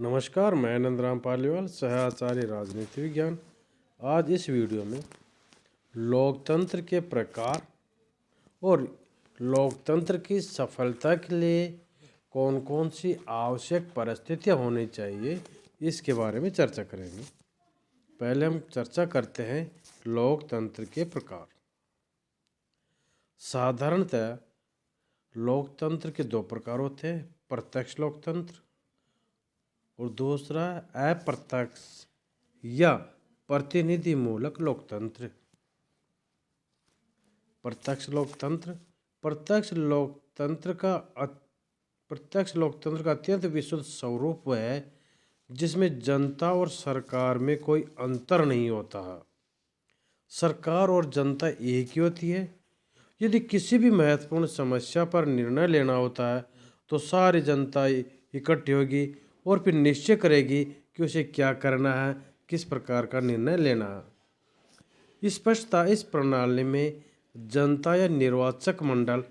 नमस्कार, मैं नंदराम पालीवाल, सह-आचार्य राजनीति विज्ञान। आज इस वीडियो में लोकतंत्र के प्रकार और लोकतंत्र की सफलता के लिए कौन कौन सी आवश्यक परिस्थितियां होनी चाहिए, इसके बारे में चर्चा करेंगे। पहले हम चर्चा करते हैं लोकतंत्र के प्रकार। साधारणतः लोकतंत्र के दो प्रकार होते हैं, प्रत्यक्ष लोकतंत्र और दूसरा अप्रत्यक्ष या प्रतिनिधिमूलक लोकतंत्र। प्रत्यक्ष लोकतंत्र प्रत्यक्ष लोकतंत्र का अत्यंत विशुद्ध स्वरूप वह है जिसमें जनता और सरकार में कोई अंतर नहीं होता है। सरकार और जनता एक ही होती है। यदि किसी भी महत्वपूर्ण समस्या पर निर्णय लेना होता है तो सारी जनता इकट्ठी होगी और फिर निश्चय करेगी कि उसे क्या करना है, किस प्रकार का निर्णय लेना है। स्पष्टता इस प्रणाली में जनता या निर्वाचक मंडल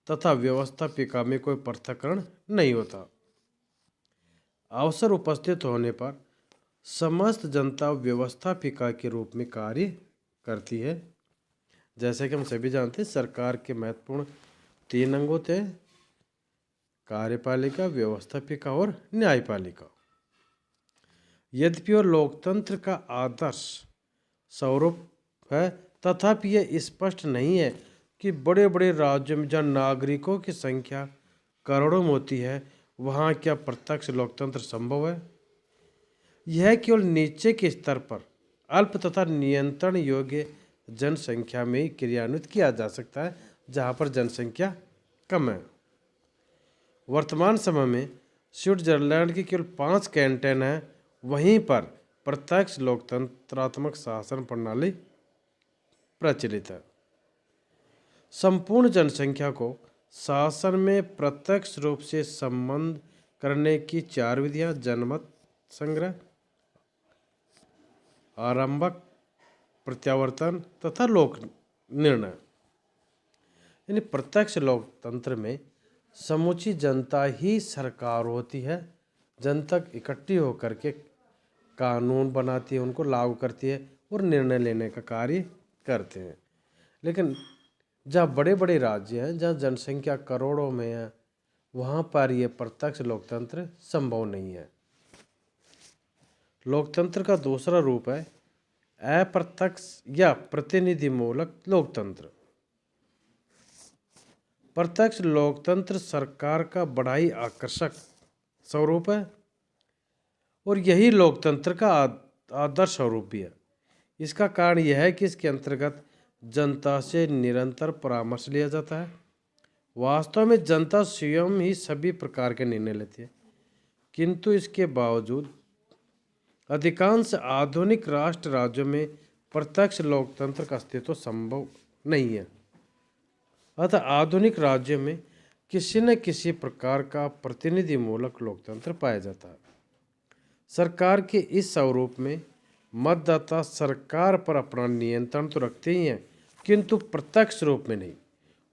तथा व्यवस्थापिका में कोई पृथक्करण नहीं होता। अवसर उपस्थित होने पर समस्त जनता व्यवस्थापिका के रूप में कार्य करती है। जैसे कि हम सभी जानते हैं, सरकार के महत्वपूर्ण 3 अंग होते हैं, कार्यपालिका, व्यवस्थापिका और न्यायपालिका। यद्यपि और लोकतंत्र का आदर्श स्वरूप है, तथापि यह स्पष्ट नहीं है कि बड़े बड़े राज्यों में जहाँ नागरिकों की संख्या करोड़ों में होती है, वहाँ क्या प्रत्यक्ष लोकतंत्र संभव है। यह केवल नीचे के स्तर पर अल्प तथा नियंत्रण योग्य जनसंख्या में ही क्रियान्वित किया जा सकता है, जहाँ पर जनसंख्या कम है। वर्तमान समय में स्विट्जरलैंड की केवल 5 कैंटन हैं, वहीं पर प्रत्यक्ष लोकतंत्रात्मक शासन प्रणाली प्रचलित है। संपूर्ण जनसंख्या को शासन में प्रत्यक्ष रूप से संबद्ध करने की 4 विधियां: जनमत संग्रह, आरंभक, प्रत्यावर्तन तथा लोक निर्णय। यानी प्रत्यक्ष लोकतंत्र में समूची जनता ही सरकार होती है। जनता इकट्ठी होकर के कानून बनाती है, उनको लागू करती है और निर्णय लेने का कार्य करते हैं। लेकिन जहाँ बड़े बड़े राज्य हैं, जहाँ जनसंख्या करोड़ों में है, वहाँ पर यह प्रत्यक्ष लोकतंत्र संभव नहीं है। लोकतंत्र का दूसरा रूप है अप्रत्यक्ष या प्रतिनिधिमूलक लोकतंत्र। प्रत्यक्ष लोकतंत्र सरकार का बड़ा ही आकर्षक स्वरूप है और यही लोकतंत्र का आदर्श स्वरूप भी है। इसका कारण यह है कि इसके अंतर्गत जनता से निरंतर परामर्श लिया जाता है। वास्तव में जनता स्वयं ही सभी प्रकार के निर्णय लेती है, किंतु इसके बावजूद अधिकांश आधुनिक राष्ट्र राज्यों में प्रत्यक्ष लोकतंत्र का अस्तित्व संभव नहीं है। अतः आधुनिक राज्यों में किसी न किसी प्रकार का प्रतिनिधिमूलक लोकतंत्र पाया जाता है। सरकार के इस स्वरूप में मतदाता सरकार पर अपना नियंत्रण तो रखते ही हैं, किंतु प्रत्यक्ष रूप में नहीं।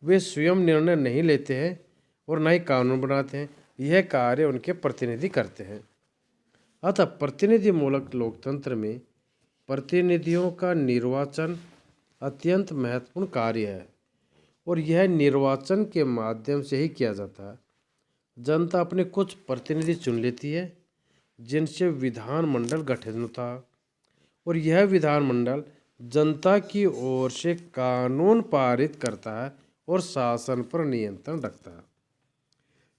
वे स्वयं निर्णय नहीं लेते हैं और न ही कानून बनाते हैं, यह कार्य उनके प्रतिनिधि करते हैं। अतः प्रतिनिधिमूलक लोकतंत्र में प्रतिनिधियों का निर्वाचन अत्यंत महत्वपूर्ण कार्य है और यह निर्वाचन के माध्यम से ही किया जाता है। जनता अपने कुछ प्रतिनिधि चुन लेती है जिनसे विधानमंडल गठित होता है और यह विधानमंडल जनता की ओर से कानून पारित करता है और शासन पर नियंत्रण रखता है।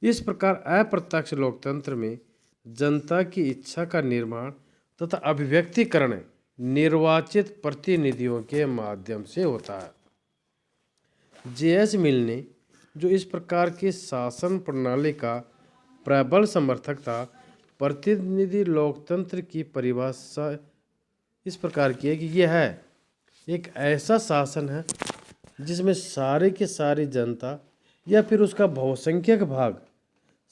इस प्रकार अप्रत्यक्ष लोकतंत्र में जनता की इच्छा का निर्माण तथा अभिव्यक्तिकरण निर्वाचित प्रतिनिधियों के माध्यम से होता है। जे.एस. मिल ने जो इस प्रकार की शासन प्रणाली का प्रबल समर्थक था, प्रतिनिधि लोकतंत्र की परिभाषा इस प्रकार की है कि यह है एक ऐसा शासन है जिसमें सारे की सारी जनता या फिर उसका बहुसंख्यक भाग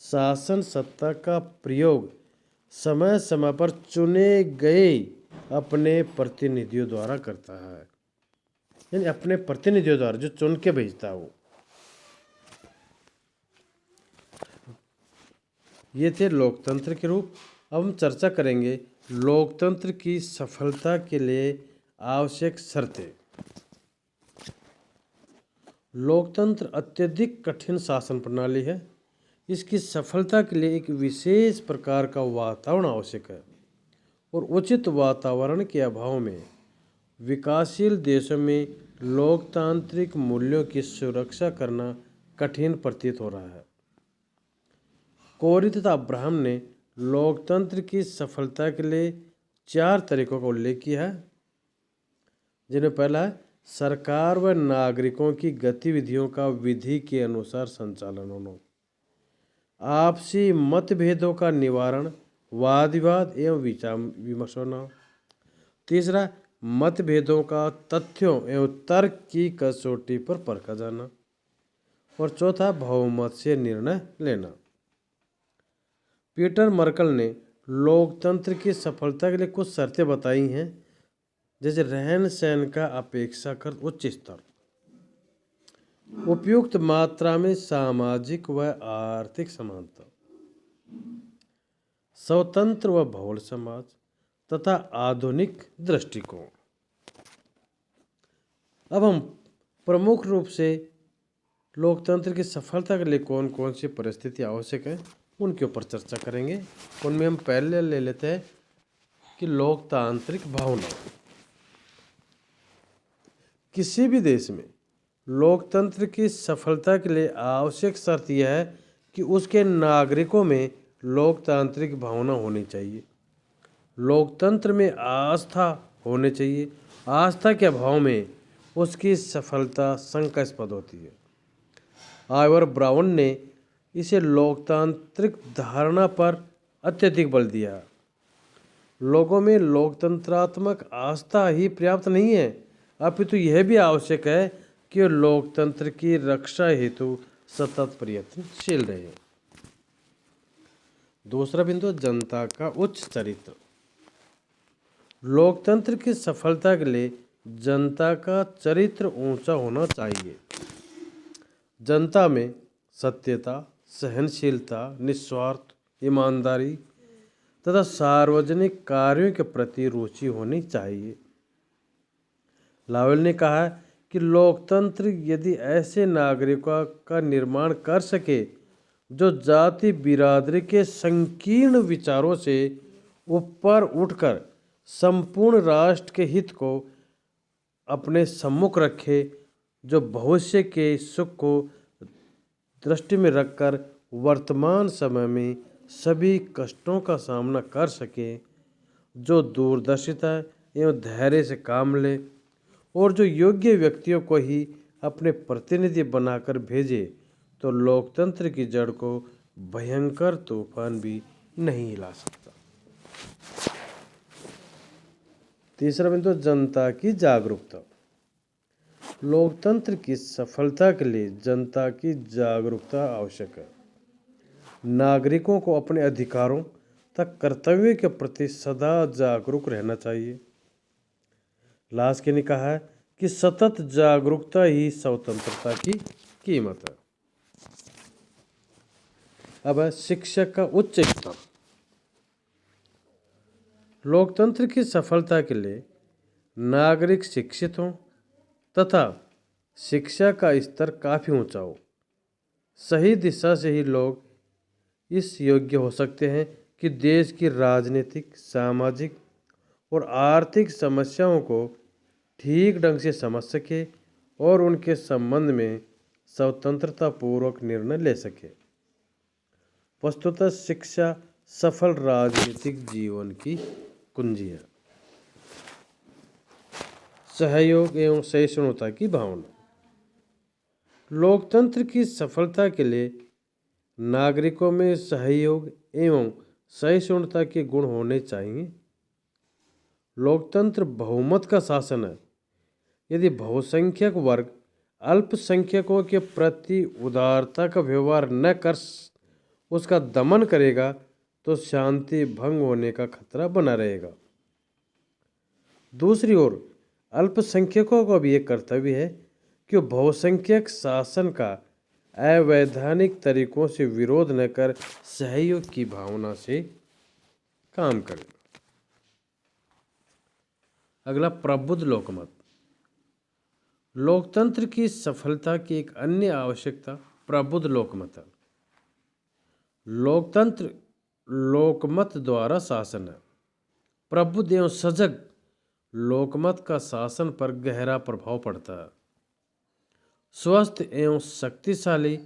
शासन सत्ता का प्रयोग समय समय पर चुने गए अपने प्रतिनिधियों द्वारा करता है। यानी अपने प्रतिनिधियों द्वारा जो चुन के भेजता है वो। ये थे लोकतंत्र के रूप। अब हम चर्चा करेंगे लोकतंत्र की सफलता के लिए आवश्यक शर्तें। लोकतंत्र अत्यधिक कठिन शासन प्रणाली है। इसकी सफलता के लिए एक विशेष प्रकार का वातावरण आवश्यक है और उचित वातावरण के अभाव में विकासशील देशों में लोकतांत्रिक मूल्यों की सुरक्षा करना कठिन प्रतीत हो रहा है। कोरी तथा अब्राहम ने लोकतंत्र की सफलता के लिए 4 तरीकों का उल्लेख किया है, जिनमें पहला है सरकार व नागरिकों की गतिविधियों का विधि के अनुसार संचालन होना, आपसी मतभेदों का निवारण, वाद विवाद एवं विचार विमर्श होना। तीसरा, मतभेदों का तथ्यों एवं तर्क की कसौटी पर परखा जाना। और चौथा, बहुमत से निर्णय लेना। पीटर मर्कल ने लोकतंत्र की सफलता के लिए कुछ शर्तें बताई हैं, जैसे रहन सहन का अपेक्षाकृत उच्च स्तर, उपयुक्त मात्रा में सामाजिक व आर्थिक समानता, स्वतंत्र व बहुल समाज तथा आधुनिक दृष्टिकोण। अब हम प्रमुख रूप से लोकतंत्र की सफलता के लिए कौन कौन सी परिस्थिति आवश्यक है उनके ऊपर चर्चा करेंगे। उनमें हम पहले ले लेते हैं कि लोकतांत्रिक भावना। किसी भी देश में लोकतंत्र की सफलता के लिए आवश्यक शर्त यह है कि उसके नागरिकों में लोकतांत्रिक भावना होनी चाहिए। लोकतंत्र में आस्था होनी चाहिए। आस्था के अभाव में उसकी सफलता शंकास्पद होती है। आइवर ब्राउन ने इसे लोकतांत्रिक धारणा पर अत्यधिक बल दिया। लोगों में लोकतंत्रात्मक आस्था ही पर्याप्त नहीं है, अपितु यह भी आवश्यक है कि वे लोकतंत्र की रक्षा हेतु सतत प्रयत्नशील रहे। दूसरा बिंदु, जनता का उच्च चरित्र। लोकतंत्र की सफलता के लिए जनता का चरित्र ऊंचा होना चाहिए। जनता में सत्यता, सहनशीलता, निस्वार्थ, ईमानदारी तथा सार्वजनिक कार्यों के प्रति रुचि होनी चाहिए। लावेल ने कहा है कि लोकतंत्र यदि ऐसे नागरिकों का निर्माण कर सके जो जाति बिरादरी के संकीर्ण विचारों से ऊपर उठकर संपूर्ण राष्ट्र के हित को अपने सम्मुख रखे, जो भविष्य के सुख को दृष्टि में रखकर वर्तमान समय में सभी कष्टों का सामना कर सके, जो दूरदर्शिता एवं धैर्य से काम ले और जो योग्य व्यक्तियों को ही अपने प्रतिनिधि बनाकर भेजे, तो लोकतंत्र की जड़ को भयंकर तूफान भी नहीं हिला सकता। तीसरा बिंदु, जनता की जागरूकता। लोकतंत्र की सफलता के लिए जनता की जागरूकता आवश्यक है। नागरिकों को अपने अधिकारों तथा कर्तव्य के प्रति सदा जागरूक रहना चाहिए। लास्की ने कहा है कि सतत जागरूकता ही स्वतंत्रता की कीमत है। अब है शिक्षा का उच्च स्तर। लोकतंत्र की सफलता के लिए नागरिक शिक्षित हों तथा शिक्षा का स्तर काफ़ी ऊंचा हो। सही दिशा से ही लोग इस योग्य हो सकते हैं कि देश की राजनीतिक, सामाजिक और आर्थिक समस्याओं को ठीक ढंग से समझ सके और उनके संबंध में स्वतंत्रता पूर्वक निर्णय ले सके। वस्तुतः शिक्षा सफल राजनीतिक जीवन की कुंजी है। सहयोग एवं सहिष्णुता की भावना। लोकतंत्र की सफलता के लिए नागरिकों में सहयोग एवं सहिष्णुता के गुण होने चाहिए। लोकतंत्र बहुमत का शासन है। यदि बहुसंख्यक वर्ग अल्पसंख्यकों के प्रति उदारता का व्यवहार न कर उसका दमन करेगा, तो शांति भंग होने का खतरा बना रहेगा। दूसरी ओर अल्पसंख्यकों का भी एक कर्तव्य है कि बहुसंख्यक शासन का अवैधानिक तरीकों से विरोध न कर सहयोग की भावना से काम करे। अगला, प्रबुद्ध लोकमत। लोकतंत्र की सफलता की एक अन्य आवश्यकता प्रबुद्ध लोकमत है। लोकतंत्र लोकमत द्वारा शासन है। प्रबुद्ध एवं सजग लोकमत का शासन पर गहरा प्रभाव पड़ता है। स्वस्थ एवं शक्तिशाली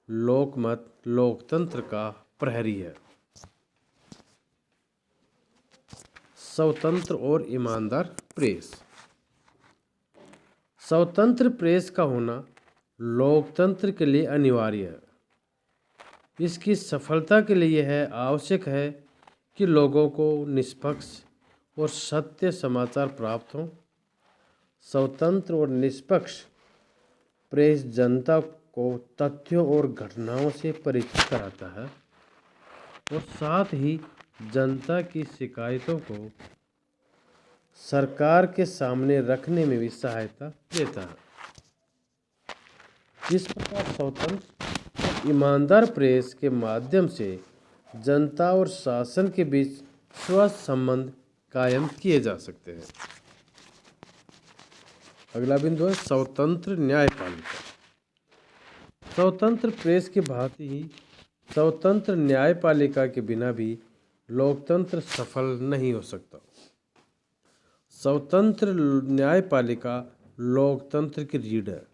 लोकमत लोकतंत्र का प्रहरी है। स्वतंत्र और ईमानदार प्रेस। स्वतंत्र प्रेस का होना लोकतंत्र के लिए अनिवार्य है। इसकी सफलता के लिए यह आवश्यक है कि लोगों को निष्पक्ष और सत्य समाचार प्राप्त हों। स्वतंत्र और निष्पक्ष प्रेस जनता को तथ्यों और घटनाओं से परिचित कराता है और साथ ही जनता की शिकायतों को सरकार के सामने रखने में भी सहायता देता है। इस प्रकार स्वतंत्र ईमानदार प्रेस के माध्यम से जनता और शासन के बीच स्वस्थ संबंध कायम किए जा सकते हैं। अगला बिंदु है स्वतंत्र न्यायपालिका। स्वतंत्र प्रेस की भांति ही स्वतंत्र न्यायपालिका के बिना भी लोकतंत्र सफल नहीं हो सकता। स्वतंत्र न्यायपालिका लोकतंत्र की रीढ़ है।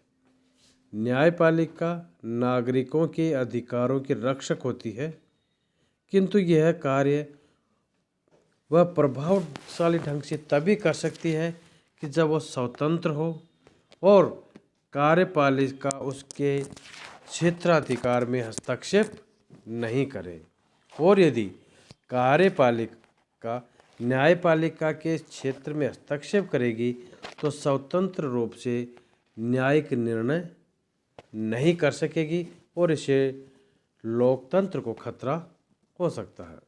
न्यायपालिका नागरिकों के अधिकारों की रक्षक होती है, किंतु यह कार्य वह प्रभावशाली ढंग से तभी कर सकती है कि जब वह स्वतंत्र हो और कार्यपालिका उसके क्षेत्राधिकार में हस्तक्षेप नहीं करे। और यदि कार्यपालिका न्यायपालिका के क्षेत्र में हस्तक्षेप करेगी तो स्वतंत्र रूप से न्यायिक निर्णय नहीं कर सकेगी और इसे लोकतंत्र को खतरा हो सकता है।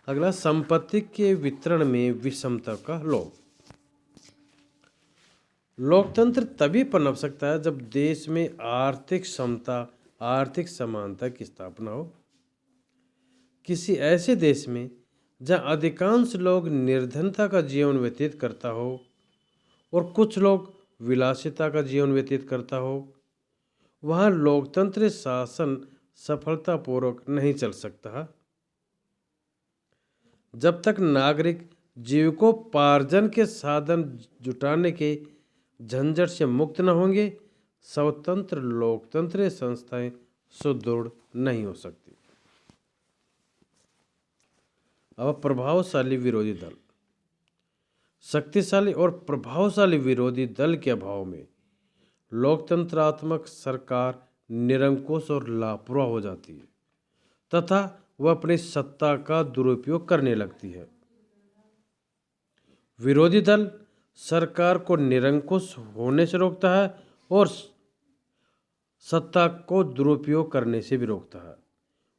अगला, संपत्ति के वितरण में विषमता का लोभ। लोकतंत्र तभी पनप सकता है जब देश में आर्थिक समता, आर्थिक समानता की स्थापना हो। किसी ऐसे देश में जहाँ अधिकांश लोग निर्धनता का जीवन व्यतीत करता हो और कुछ लोग विलासिता का जीवन व्यतीत करता हो, वहाँ लोकतंत्र शासन सफलतापूर्वक नहीं चल सकता। जब तक नागरिक जीविकोपार्जन के साधन जुटाने के झंझट से मुक्त न होंगे, स्वतंत्र लोकतंत्र संस्थाएं सुदृढ़ नहीं हो सकती। अब प्रभावशाली विरोधी दल। शक्तिशाली और प्रभावशाली विरोधी दल के अभाव में लोकतंत्रात्मक सरकार निरंकुश और लापरवाह हो जाती है तथा वह अपनी सत्ता का दुरुपयोग करने लगती है। विरोधी दल सरकार को निरंकुश होने से रोकता है और सत्ता को दुरुपयोग करने से भी रोकता है।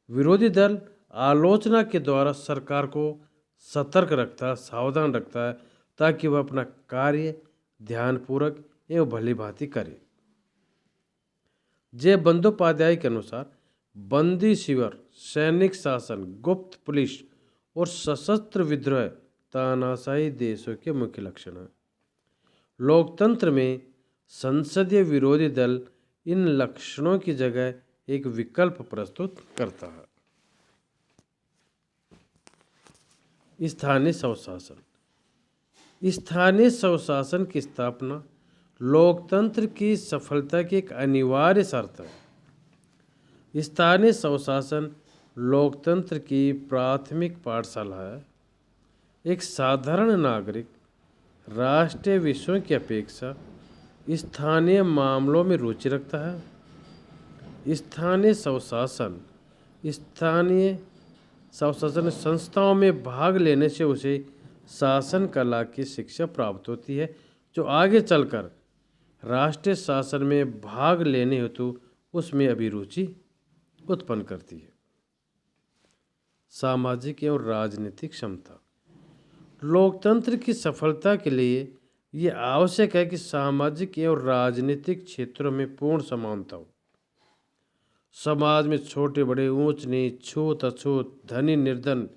विरोधी दल आलोचना के द्वारा सरकार को सतर्क रखता है, सावधान रखता है, ताकि वह अपना कार्य ध्यानपूर्वक एवं भली भांति करे। जे बंदोपाध्याय के अनुसार बंदी शिविर, सैनिक शासन, गुप्त पुलिस और सशस्त्र विद्रोह तानाशाही देशों के मुख्य लक्षण हैं। लोकतंत्र में संसदीय विरोधी दल इन लक्षणों की जगह एक विकल्प प्रस्तुत करता है। स्थानीय स्वशासन। स्थानीय स्वशासन की स्थापना लोकतंत्र की सफलता की एक अनिवार्य शर्त है। स्थानीय स्वशासन लोकतंत्र की प्राथमिक पाठशाला है। एक साधारण नागरिक राष्ट्रीय विषयों की अपेक्षा स्थानीय मामलों में रुचि रखता है। स्थानीय स्वशासन संस्थाओं में भाग लेने से उसे शासन कला की शिक्षा प्राप्त होती है, जो आगे चलकर राष्ट्रीय शासन में भाग लेने हेतु उसमें अभिरुचि उत्पन्न करती है। सामाजिक एवं राजनीतिक क्षमता। लोकतंत्र की सफलता के लिए ये आवश्यक है कि सामाजिक एवं राजनीतिक क्षेत्रों में पूर्ण समानता हो। समाज में छोटे बड़े, ऊंच नीच, छूत अछूत, धनी निर्धन,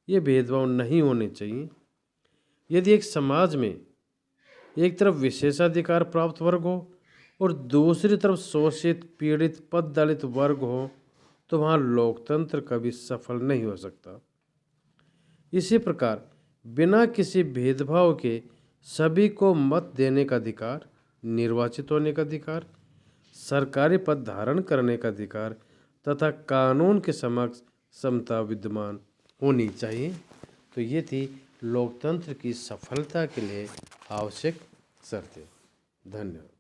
ये भेदभाव नहीं होने चाहिए। यदि एक समाज में एक तरफ विशेषाधिकार प्राप्त वर्ग हो और दूसरी तरफ शोषित, पीड़ित, पद दलित वर्ग हो तो वहाँ लोकतंत्र कभी सफल नहीं हो सकता। इसी प्रकार बिना किसी भेदभाव के सभी को मत देने का अधिकार, निर्वाचित होने का अधिकार, सरकारी पद धारण करने का अधिकार तथा कानून के समक्ष समता विद्यमान होनी चाहिए। तो ये थी लोकतंत्र की सफलता के लिए आवश्यक शर्तें। धन्यवाद।